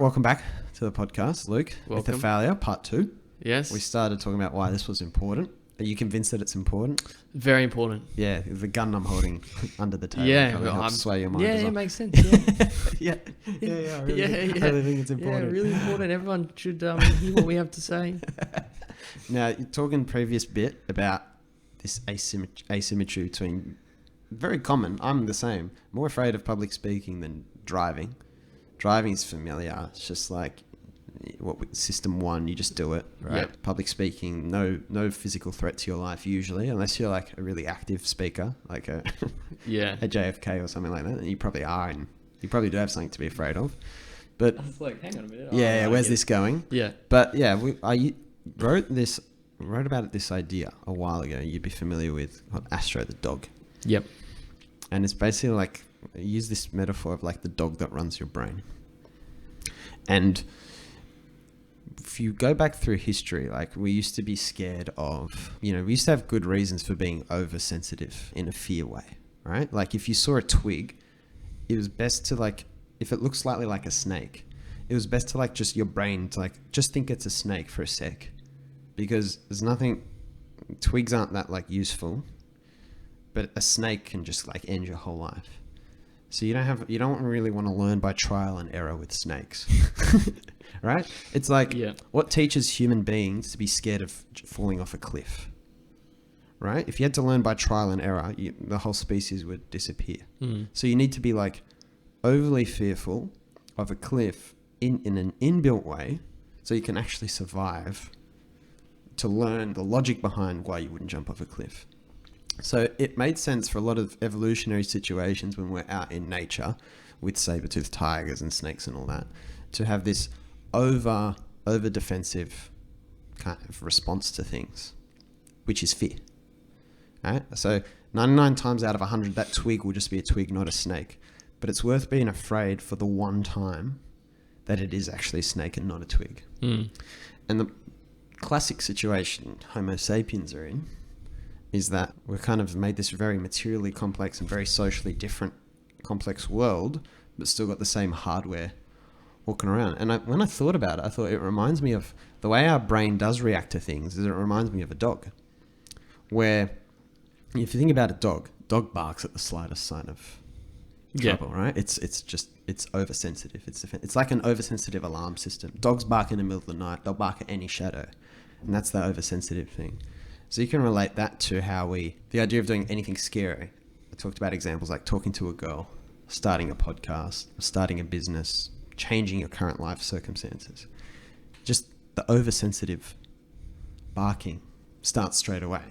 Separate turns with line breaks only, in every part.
Welcome back to the podcast, Luke. With the failure, part 2.
Yes.
We started talking about why this was important. Are you convinced that it's important?
Very important.
Yeah, the gun I'm holding under the table
Yeah,
helps sway your mind.
Yeah,
as well.
it makes sense.
Yeah. I really think it's important.
Yeah, really important. Everyone should hear what we have to say.
Now, you're talking previous bit about this asymmetry between, very common, I'm the same, more afraid of public speaking than driving. Driving is familiar. It's just like system 1, you just do it, right?
Yep.
Public speaking, no physical threat to your life usually, unless you're like a really active speaker, like a JFK or something like that. And you probably are, and you probably do have something to be afraid of. But
I was like, hang on a minute.
Yeah, where's this going?
Yeah.
But yeah, I wrote about this idea a while ago. You'd be familiar with Astro, the dog.
Yep.
And it's basically like, I use this metaphor of like the dog that runs your brain. And if you go back through history, like we used to be scared of, we used to have good reasons for being oversensitive in a fear way, right? Like if you saw a twig, it was best to like, if it looks slightly like a snake, it was best to like just your brain to like, just think it's a snake for a sec. Because there's nothing, twigs aren't that like useful, but a snake can just like end your whole life. So you don't really want to learn by trial and error with snakes, right? It's like, what teaches human beings to be scared of falling off a cliff, right? If you had to learn by trial and error, the whole species would disappear. So you need to be like overly fearful of a cliff in an inbuilt way so you can actually survive, to learn the logic behind why you wouldn't jump off a cliff. So it made sense for a lot of evolutionary situations when we're out in nature with saber-toothed tigers and snakes and all that, to have this over defensive kind of response to things, which is fear. Right? So 99 times out of 100, that twig will just be a twig, not a snake. But it's worth being afraid for the one time that it is actually a snake and not a twig. And the classic situation Homo sapiens are in is that we've kind of made this very materially complex and very socially different complex world, but still got the same hardware walking around. And when I thought about it, I thought it reminds me of the way our brain does react to things. Is it reminds me of a dog, where if you think about a dog barks at the slightest sign of trouble, right? It's oversensitive. It's like an oversensitive alarm system. Dogs bark in the middle of the night. They'll bark at any shadow, and that's the oversensitive thing. So you can relate that to the idea of doing anything scary. I talked about examples like talking to a girl, starting a podcast, starting a business, changing your current life circumstances. Just the oversensitive barking starts straight away.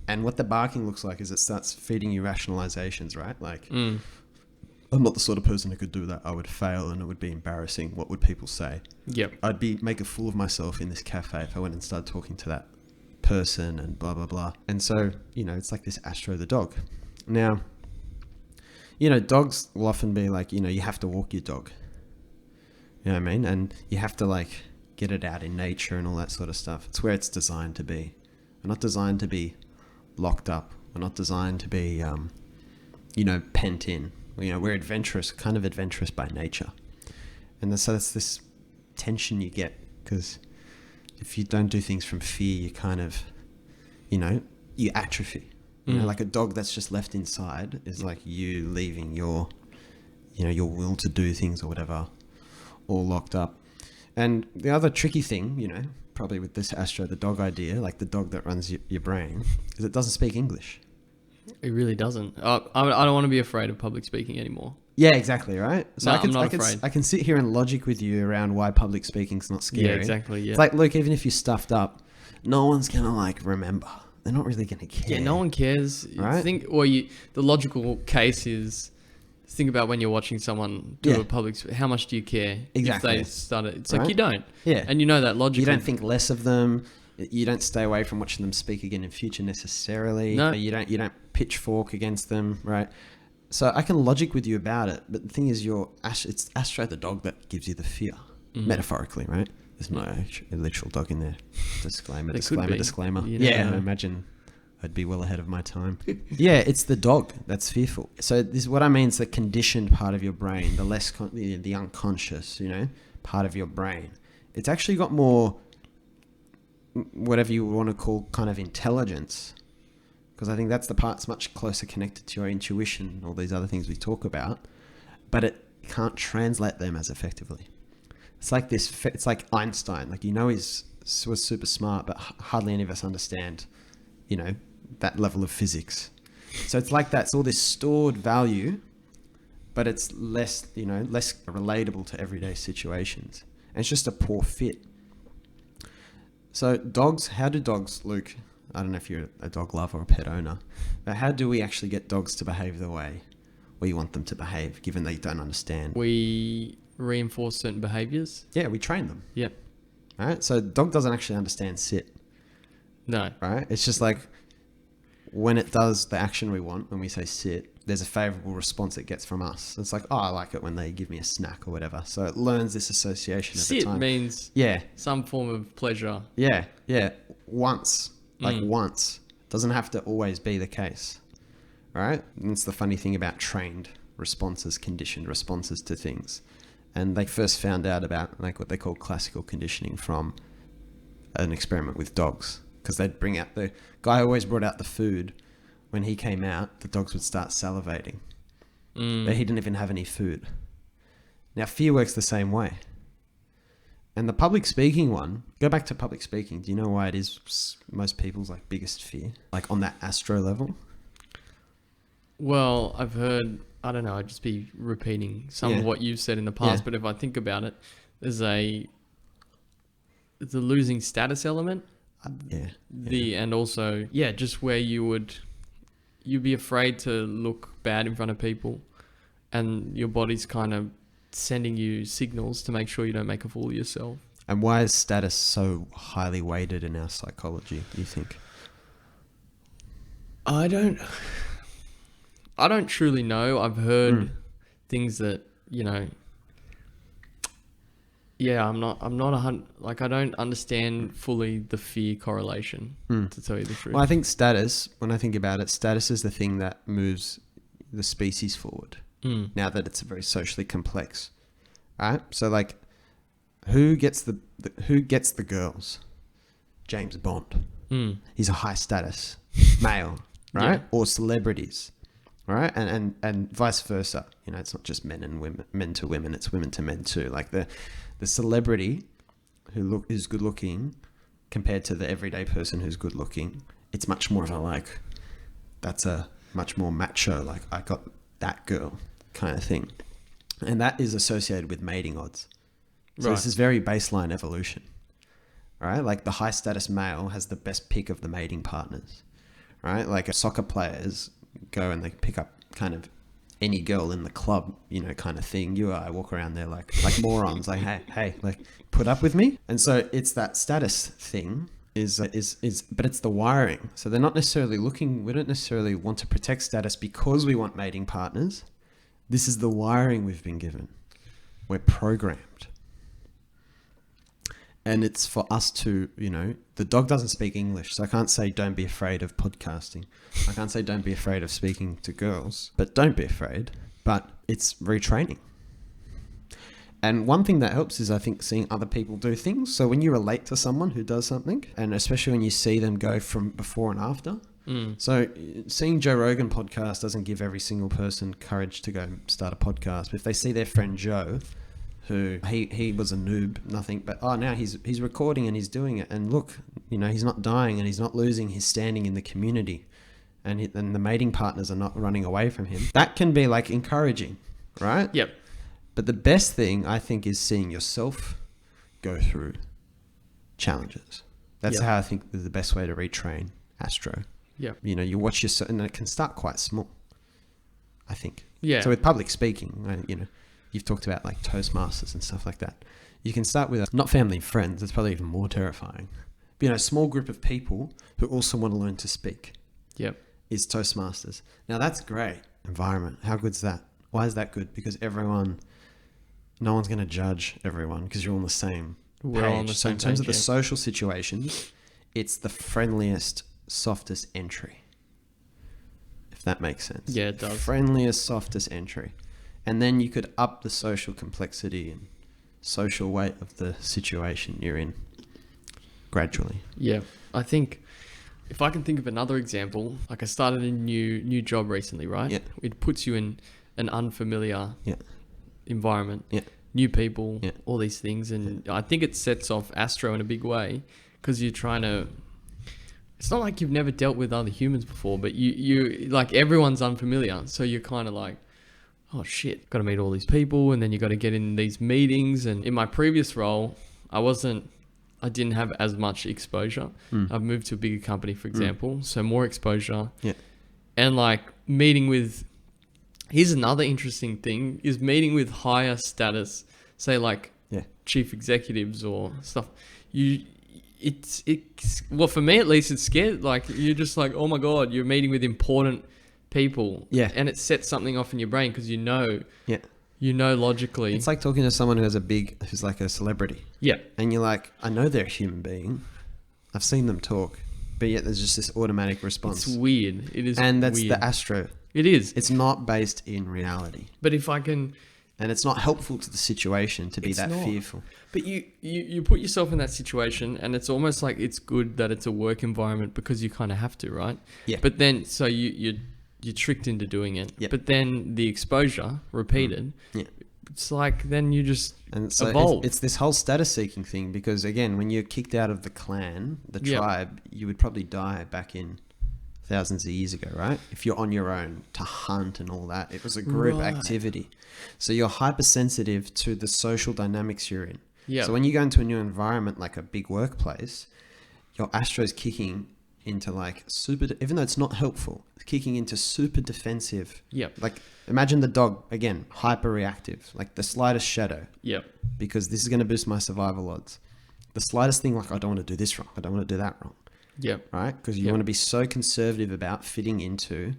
And what the barking looks like is it starts feeding you rationalizations, right? Like, I'm not the sort of person who could do that. I would fail and it would be embarrassing. What would people say?
Yep.
I'd make a fool of myself in this cafe if I went and started talking to that person and blah blah blah. And so it's like this Astro the dog. Now dogs will often be like, you have to walk your dog, you know what I mean, and you have to like get it out in nature and all that sort of stuff. It's where it's designed to be. We're not designed to be locked up. We're not designed to be pent in. We're adventurous, kind of adventurous by nature. And so that's this tension you get, because if you don't do things from fear, you kind of, you atrophy. Like a dog that's just left inside is like you leaving your will to do things or whatever, all locked up. And the other tricky thing, probably with this Astro, the dog idea, like the dog that runs your brain, is it doesn't speak English.
It really doesn't. I don't want to be afraid of public speaking anymore.
Yeah, exactly, right? So
I'm not afraid.
I can sit here and logic with you around why public speaking's not scary.
Yeah, exactly, yeah.
It's like, look, even if you're stuffed up, no one's going to like remember. They're not really going to care.
Yeah, no one cares.
Right?
The logical case is, think about when you're watching someone do a public, how much do you care?
Exactly.
If they start it? It's like you don't.
Yeah.
And you know that logically.
You don't think less of them. You don't stay away from watching them speak again in future necessarily.
No.
You don't pitchfork against them, right? So I can logic with you about it, but the thing is, it's Astro the dog that gives you the fear, metaphorically, right? There's no literal dog in there. Disclaimer. Yeah, I imagine I'd be well ahead of my time. Yeah, it's the dog that's fearful. So this is what I mean. It's the conditioned part of your brain, the less the unconscious, part of your brain. It's actually got more, whatever you want to call, kind of intelligence, because I think that's the part that's much closer connected to your intuition, all these other things we talk about, but it can't translate them as effectively. It's like this. It's like Einstein. Like, was super smart, but hardly any of us understand, that level of physics. So it's like that. It's all this stored value, but it's less relatable to everyday situations. And it's just a poor fit. So dogs, how do dogs, Luke, I don't know if you're a dog lover or a pet owner, but how do we actually get dogs to behave the way we want them to behave, given they don't understand?
We reinforce certain behaviors.
Yeah, we train them.
Yep.
Right? So dog doesn't actually understand sit.
No.
Right? It's just like when it does the action we want, when we say sit, there's a favorable response it gets from us. It's like, I like it when they give me a snack or whatever. So it learns this association at the time.
Sit means some form of pleasure.
Yeah. Once. Once. Doesn't have to always be the case. Right? And it's the funny thing about trained responses, conditioned responses to things. And they first found out about like what they call classical conditioning from an experiment with dogs. Because they'd bring out, the guy always brought out the food. When he came out, the dogs would start salivating. But he didn't even have any food. Now, fear works the same way. And the public speaking one, go back to public speaking. Do you know why it is most people's like biggest fear? Like on that Astro level?
Well, I've heard, I don't know, I'd just be repeating some of what you've said in the past. But if I think about it, there's the losing status element. And also, just where you'd be afraid to look bad in front of people, and your body's kind of sending you signals to make sure you don't make a fool of yourself.
And why is status so highly weighted in our psychology, do you think?
I don't truly know. I've heard things that, I'm not I don't understand fully the fear correlation, to tell you the truth.
Well, I think status, when I think about it, status is the thing that moves the species forward. Now that it's very socially complex, right? So like, who gets the girls? James Bond. He's a high status male, right? Or celebrities, right? And vice versa. It's not just men and women, men to women. It's women to men too. Like the celebrity who's good looking compared to the everyday person who's good looking, it's much more of a that's a much more macho, like I got that girl kind of thing. And that is associated with mating odds. So This is very baseline evolution, right? Like the high status male has the best pick of the mating partners, right? Like soccer players go and they pick up kind of any girl in the club, kind of thing. You or I walk around there like morons, like, hey, like put up with me. And so it's that status thing but it's the wiring. So they're not necessarily we don't necessarily want to protect status because we want mating partners. This is the wiring we've been given. We're programmed. And it's for us to, the dog doesn't speak English. So I can't say don't be afraid of podcasting. I can't say don't be afraid of speaking to girls, but don't be afraid. But it's retraining. And one thing that helps is, I think, seeing other people do things. So when you relate to someone who does something, and especially when you see them go from before and after. So seeing Joe Rogan podcast doesn't give every single person courage to go start a podcast. But if they see their friend Joe, who he was a noob, nothing, but now he's recording and he's doing it, and look, he's not dying and he's not losing his standing in the community, and the mating partners are not running away from him. That can be like encouraging, right?
Yep.
But the best thing, I think, is seeing yourself go through challenges. That's how I think is the best way to retrain Astro.
Yeah.
You watch yourself, and it can start quite small, I think.
Yeah.
So with public speaking, you've talked about like Toastmasters and stuff like that. You can start with not family and friends. It's probably even more terrifying. But, a small group of people who also want to learn to speak.
Yep.
Is Toastmasters. Now that's great. Environment. How good's that? Why is that good? Because no one's going to judge everyone because you're all on the same page.
We're all on the same
page. So in terms of the
yeah.
social situations, it's the friendliest, softest entry. If that makes sense.
Yeah, it does.
Friendliest, softest entry. And then you could up the social complexity and social weight of the situation you're in gradually.
Yeah. I think if I can think of another example, like I started a new job recently, right?
Yeah.
It puts you in an unfamiliar
Yeah.
environment,
Yeah.
new people,
Yeah.
all these things. And I think it sets off Astro in a big way because you're trying to, it's not like you've never dealt with other humans before, but you like everyone's unfamiliar. So you're kind of like, oh shit, got to meet all these people. And then you got to get in these meetings. And in my previous role, I didn't have as much exposure. I've moved to a bigger company, for example, so more exposure.
Yeah.
And like meeting with, here's another interesting thing, is meeting with higher status, say like chief executives or stuff. It's well, for me at least, it's scared. Like you're just like, oh my God, you're meeting with important people.
Yeah.
And it sets something off in your brain because you know logically.
It's like talking to someone who's like a celebrity.
Yeah.
And you're like, I know they're a human being. I've seen them talk. But yet there's just this automatic response.
It's weird. It is
And that's
weird.
the Astro.
It is.
It's not based in reality.
But if I can...
And it's not helpful to the situation to be that fearful.
But you put yourself in that situation and it's almost like it's good that it's a work environment because you kind of have to, right?
Yeah.
But then, so you're tricked into doing it.
Yep.
But then the exposure repeated, it's like then you just evolve.
It's this whole status seeking thing because again, when you're kicked out of the clan, the tribe, you would probably die back in thousands of years ago, right? If you're on your own to hunt and all that, it was a group activity. So you're hypersensitive to the social dynamics you're in.
Yeah.
So when you go into a new environment, like a big workplace, your Astro's kicking into like even though it's not helpful, it's kicking into super defensive.
Yep.
Like imagine the dog, again, hyper reactive, like the slightest shadow.
Yep.
Because this is going to boost my survival odds. The slightest thing, like I don't want to do this wrong. I don't want to do that wrong.
Yep.
Right? Because you want to be so conservative about fitting into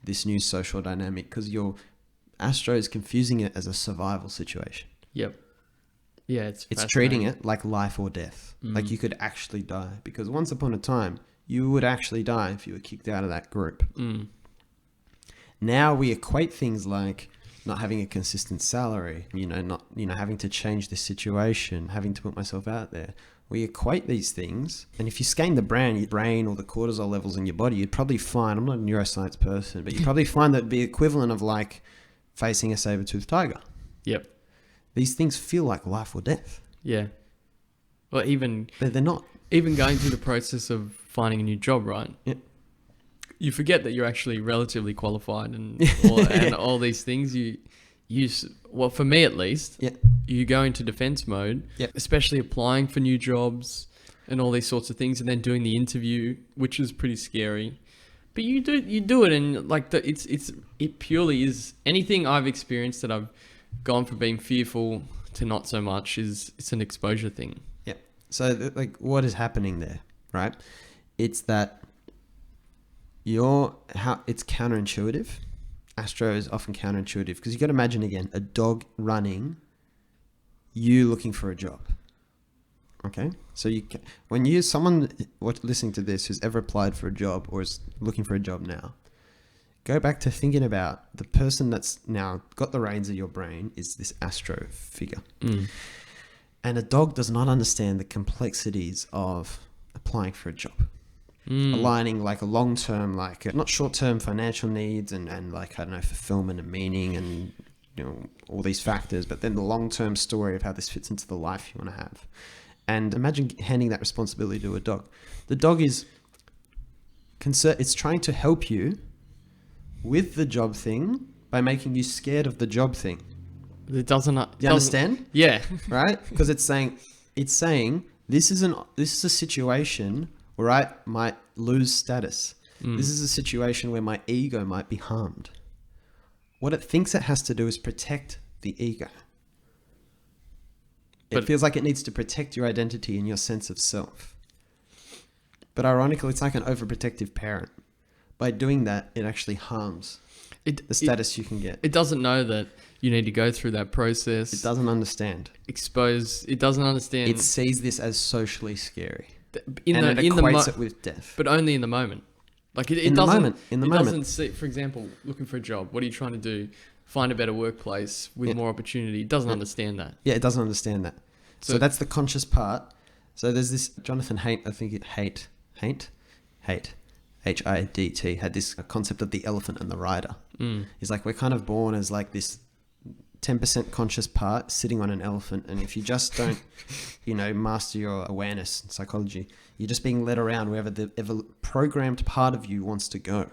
this new social dynamic because your Astro is confusing it as a survival situation.
Yep. Yeah, it's
treating it like life or death. Like you could actually die. Because once upon a time, you would actually die if you were kicked out of that group. Now we equate things like not having a consistent salary, having to change the situation, having to put myself out there. We equate these things, and if you scan the brain or the cortisol levels in your body, you'd probably find, I'm not a neuroscience person, but you'd probably find that it'd be equivalent of like facing a saber-toothed tiger.
Yep.
These things feel like life or death.
Yeah. Or even...
But they're not.
Even going through the process of finding a new job, right?
Yeah.
You forget that you're actually relatively qualified and all these things. Well, for me at least, you go into defense mode, especially applying for new jobs and all these sorts of things, and then doing the interview, which is pretty scary. But you do it, and like it purely is anything I've experienced that I've gone from being fearful to not so much it's an exposure thing.
Yeah. So like what is happening there, right? It's that it's counterintuitive. Astro is often counterintuitive because you got to imagine again a dog running, you looking for a job. Okay, so someone listening to this who's ever applied for a job or is looking for a job now, go back to thinking about the person that's now got the reins of your brain is this Astro figure, and a dog does not understand the complexities of applying for a job. Aligning like a long-term, like not short-term financial needs and like, I don't know, fulfillment and meaning and, all these factors, but then the long-term story of how this fits into the life you want to have. And imagine handing that responsibility to a dog. The dog is it's trying to help you with the job thing by making you scared of the job thing.
It doesn't... Do
you understand?
Yeah.
Right? Because it's saying this is a situation where I might lose status. This is a situation where my ego might be harmed. What it thinks it has to do is protect the ego. It feels like it needs to protect your identity and your sense of self. But ironically, it's like an overprotective parent. By doing that, it actually harms the status you can get.
It doesn't know that you need to go through that process.
It doesn't understand.
It doesn't understand.
It sees this as socially scary. It
equates
it with death.
But only in the moment. Like it doesn't see, for example, looking for a job. What are you trying to do? find a better workplace with more opportunity. It doesn't understand that.
Yeah, it doesn't understand that. So that's the conscious part. So there's this Jonathan Haidt, I think Haidt, H-I-D-T, had this concept of the elephant and the rider. He's like, we're kind of born as like this 10% conscious part sitting on an elephant, and if you just don't, master your awareness and psychology, you're just being led around wherever the programmed part of you wants to go.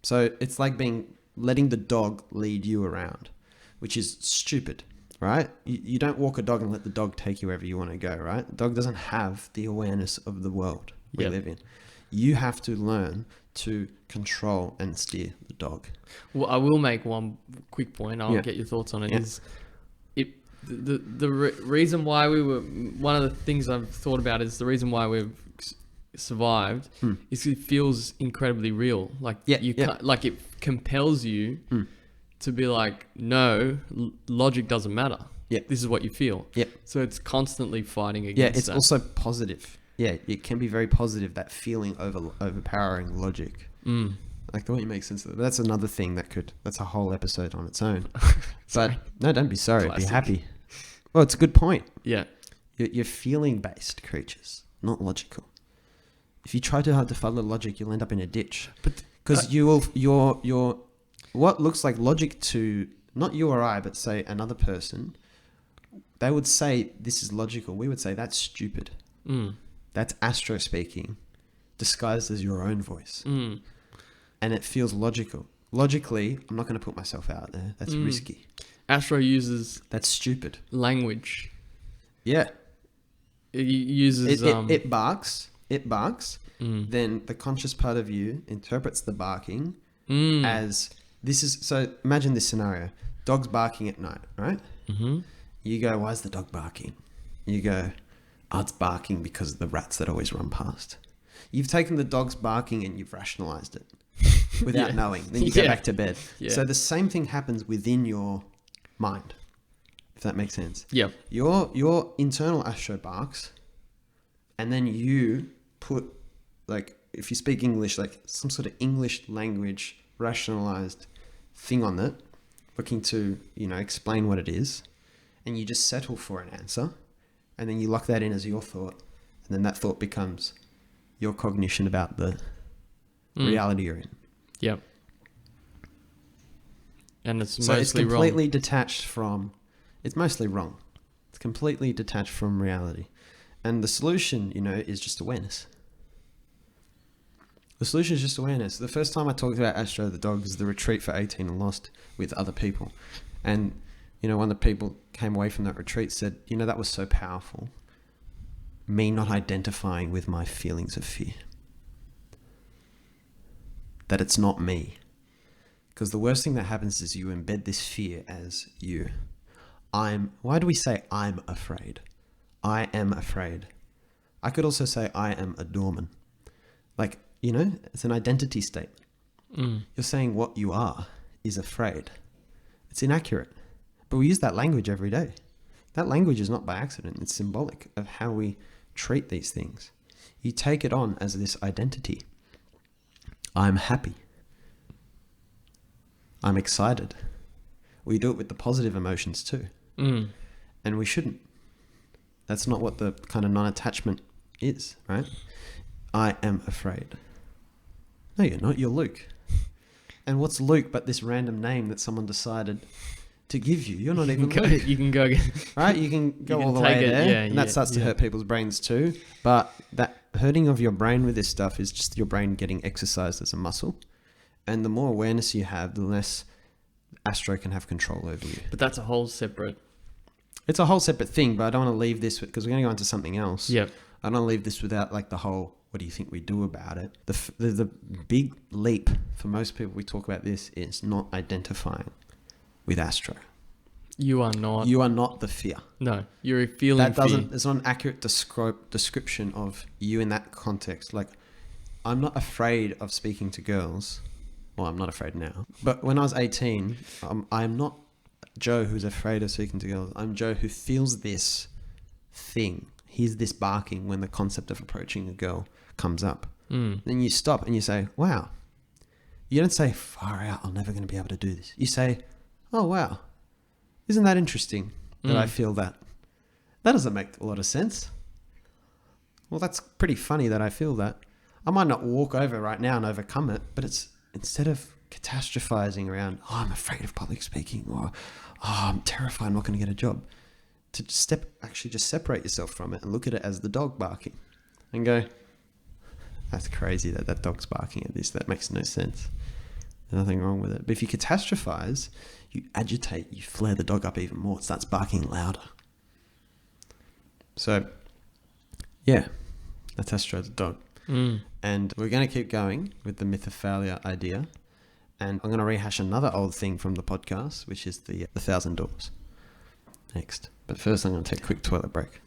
So it's like letting the dog lead you around, which is stupid, right? You don't walk a dog and let the dog take you wherever you want to go, right? The dog doesn't have the awareness of the world we live in. You have to learn to control and steer the dog.
Well, I will make one quick point. I'll get your thoughts on it. Is the reason why one of the things I've thought about is the reason why we've survived is it feels incredibly real. Like can't, like it compels you to be like, no, logic doesn't matter. Yeah, this is what you feel. Yeah, so it's constantly fighting against.
Yeah, it's also positive. Yeah, it can be very positive, that feeling overpowering logic. Like the way you make sense of it. But that's another thing that's a whole episode on its own. But no, don't be sorry. Classic. Be happy. Well, it's a good point. Yeah. You're feeling-based creatures, not logical. If you try too hard to follow logic, you'll end up in a ditch. Because you're what looks like logic to, not you or I, but say another person, they would say this is logical. We would say that's stupid. That's Astro speaking, disguised as your own voice. And it feels logical. Logically, I'm not going to put myself out there. That's risky.
Astro uses...
That's stupid.
Language.
Yeah.
It uses...
It barks. It barks. Then the conscious part of you interprets the barking as... This is... So imagine this scenario. Dog's barking at night, right? You go, why is the dog barking? You go... Oh, it's barking because of the rats that always run past. You've taken the dog's barking and you've rationalized it without knowing. Then you go back to bed. So the same thing happens within your mind, if that makes sense. Yeah. Your internal Astro barks, and then you put, like, if you speak English, like some sort of English language rationalized thing on it, looking to, explain what it is, and you just settle for an answer. And then you lock that in as your thought. And then that thought becomes your cognition about the reality you're in. Yep.
And it's mostly
it's completely detached from... It's mostly wrong. It's completely detached from reality. And the solution, is just awareness. The solution is just awareness. The first time I talked about Astro the dog is the retreat for 18 and Lost with other people. And... one of the people came away from that retreat said, that was so powerful. Me not identifying with my feelings of fear. That it's not me. Because the worst thing that happens is you embed this fear as you. Why do we say I'm afraid? I am afraid. I could also say I am a doorman. Like, it's an identity statement. You're saying what you are is afraid. It's inaccurate. But we use that language every day. That language is not by accident. It's symbolic of how we treat these things. You take it on as this identity. I'm happy. I'm excited. We do it with the positive emotions too. And we shouldn't. That's not what the kind of non-attachment is, right? I am afraid. No, you're not. You're Luke. And what's Luke but this random name that someone decided to give you? You're not even Luke.
You can go again.
Right? You can go all the way there. And that starts to hurt people's brains too. But that hurting of your brain with this stuff is just your brain getting exercised as a muscle. And the more awareness you have, the less Astro can have control over you.
But that's a whole separate...
It's a whole separate thing, but I don't want to leave this because we're going to go into something else. Yep. I don't want to leave this without like the whole, what do you think we do about it? The big leap for most people, we talk about this, is not identifying with Astro.
You are not.
You are not the fear.
No, you're feeling fear.
It's not an accurate description of you in that context. Like, I'm not afraid of speaking to girls. Well, I'm not afraid now. But when I was 18, I'm not Joe who's afraid of speaking to girls. I'm Joe who feels this thing. Hears this barking when the concept of approaching a girl comes up. Then you stop and you say, wow. You don't say, far out, I'm never going to be able to do this. You say, oh, wow, isn't that interesting that I feel that? That doesn't make a lot of sense. Well, that's pretty funny that I feel that. I might not walk over right now and overcome it, but it's instead of catastrophizing around, oh, I'm afraid of public speaking, or oh, I'm terrified I'm not going to get a job, to actually just separate yourself from it and look at it as the dog barking and go, that's crazy that dog's barking at this. That makes no sense. There's nothing wrong with it. But if you catastrophize, you agitate, you flare the dog up even more. It starts barking louder. So, yeah, that's Astro the dog. And we're going to keep going with the myth of failure idea. And I'm going to rehash another old thing from the podcast, which is the 1,000 doors next. But first, I'm going to take a quick toilet break.